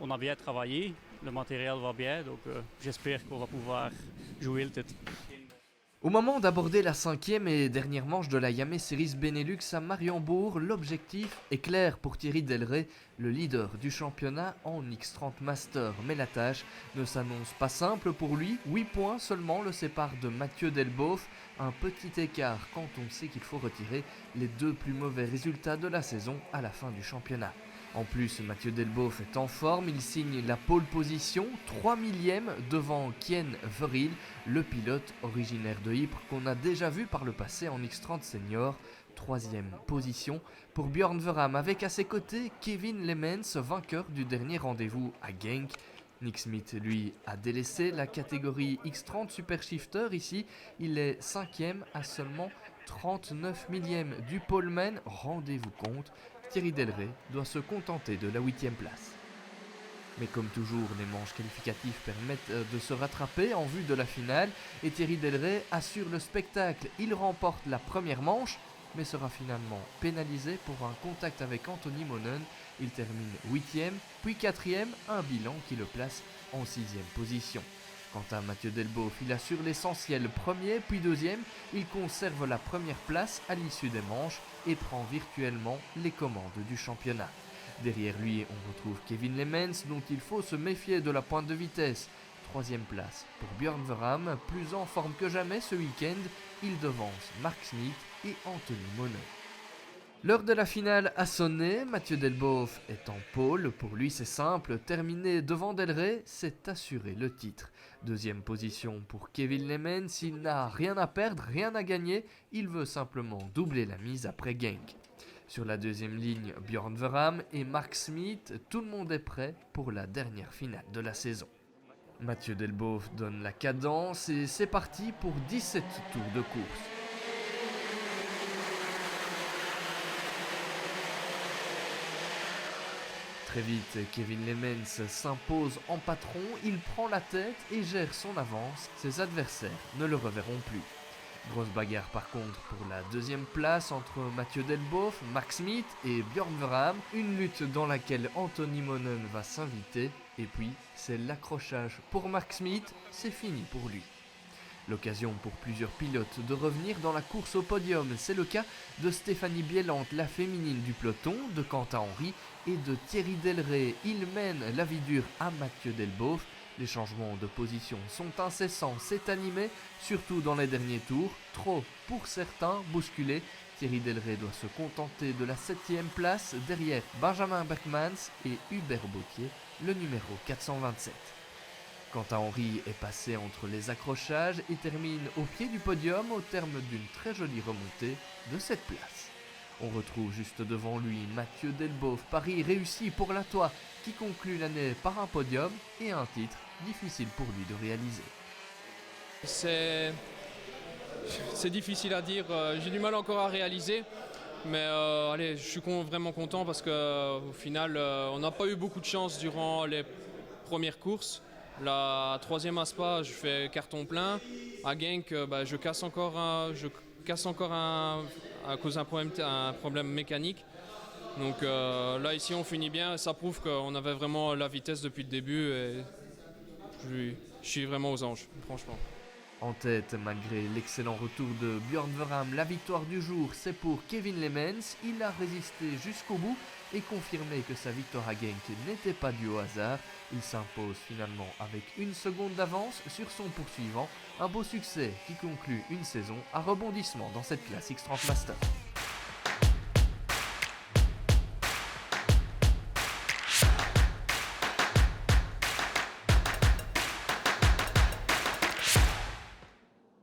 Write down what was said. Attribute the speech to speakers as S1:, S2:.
S1: On a bien travaillé, le matériel va bien, donc j'espère qu'on va pouvoir jouer le titre.
S2: Au moment d'aborder la cinquième et dernière manche de la Yame Series Benelux à Mariembourg, l'objectif est clair pour Thierry Delray, le leader du championnat en X30 Master. Mais la tâche ne s'annonce pas simple pour lui. 8 points seulement le séparent de Mathieu Delboeuf, un petit écart quand on sait qu'il faut retirer les 2 plus mauvais résultats de la saison à la fin du championnat. En plus, Mathieu Delboeuf est en forme, il signe la pole position, 3 millièmes devant Kien Verriel, le pilote originaire de Ypres qu'on a déjà vu par le passé en X30 Senior. 3e position pour Björn Verham avec à ses côtés Kevin Lemens, vainqueur du dernier rendez-vous à Genk. Nick Smith, lui, a délaissé la catégorie X30 Super Shifter. Ici, il est 5e à seulement 39 millièmes du poleman. Rendez-vous compte, Thierry Delray doit se contenter de la 8e place. Mais comme toujours, les manches qualificatives permettent de se rattraper en vue de la finale et Thierry Delray assure le spectacle. Il remporte la première manche, mais sera finalement pénalisé pour un contact avec Anthony Monen. Il termine 8e, puis 4e, un bilan qui le place en 6e position. Quant à Mathieu Delboeuf, il assure l'essentiel, premier puis deuxième, il conserve la première place à l'issue des manches et prend virtuellement les commandes du championnat. Derrière lui, on retrouve Kevin Lemens, dont il faut se méfier de la pointe de vitesse. 3e place pour Björn Verham, plus en forme que jamais ce week-end, il devance Mark Smith et Anthony Monen. L'heure de la finale a sonné, Mathieu Delboeuf est en pôle, pour lui c'est simple, terminer devant Delray, c'est assurer le titre. 2e position pour Kevin Lemens, il n'a rien à perdre, rien à gagner, il veut simplement doubler la mise après Genk. Sur la 2e ligne, Björn Verham et Mark Smith, tout le monde est prêt pour la dernière finale de la saison. Mathieu Delboeuf donne la cadence et c'est parti pour 17 tours de course. Très vite, Kevin Lemens s'impose en patron, il prend la tête et gère son avance, ses adversaires ne le reverront plus. Grosse bagarre par contre pour la 2e place entre Mathieu Delboeuf, Mark Smith et Björn Verham, une lutte dans laquelle Anthony Monen va s'inviter, et puis c'est l'accrochage pour Mark Smith, c'est fini pour lui. L'occasion pour plusieurs pilotes de revenir dans la course au podium, c'est le cas de Stéphanie Bielante, la féminine du peloton, de Quentin Henry et de Thierry Delray. Il mène la vie dure à Mathieu Delboeuf. Les changements de position sont incessants, c'est animé, surtout dans les derniers tours. Trop pour certains, bousculés. Thierry Delray doit se contenter de la 7e place derrière Benjamin Beckmans et Hubert Bautier, le numéro 427. Quentin Henry est passé entre les accrochages et termine au pied du podium au terme d'une très jolie remontée de 7 places. On retrouve juste devant lui Mathieu Delboeuf, pari réussi pour la Toit, qui conclut l'année par un podium et un titre difficile pour lui de réaliser.
S3: C'est difficile à dire, j'ai du mal encore à réaliser, mais allez, je suis vraiment content parce qu'au final, on n'a pas eu beaucoup de chance durant les premières courses. La 3e à Spa, je fais carton plein. À Genk, je casse encore à cause d'un problème mécanique. Donc là, ici, on finit bien. Ça prouve qu'on avait vraiment la vitesse depuis le début. Et je suis vraiment aux anges, franchement.
S2: En tête, malgré l'excellent retour de Björn Verham, la victoire du jour, c'est pour Kevin Lemens. Il a résisté jusqu'au bout et confirmé que sa victoire à Genk n'était pas due au hasard. Il s'impose finalement avec 1 seconde d'avance sur son poursuivant. Un beau succès qui conclut une saison à rebondissement dans cette classe X30 Master.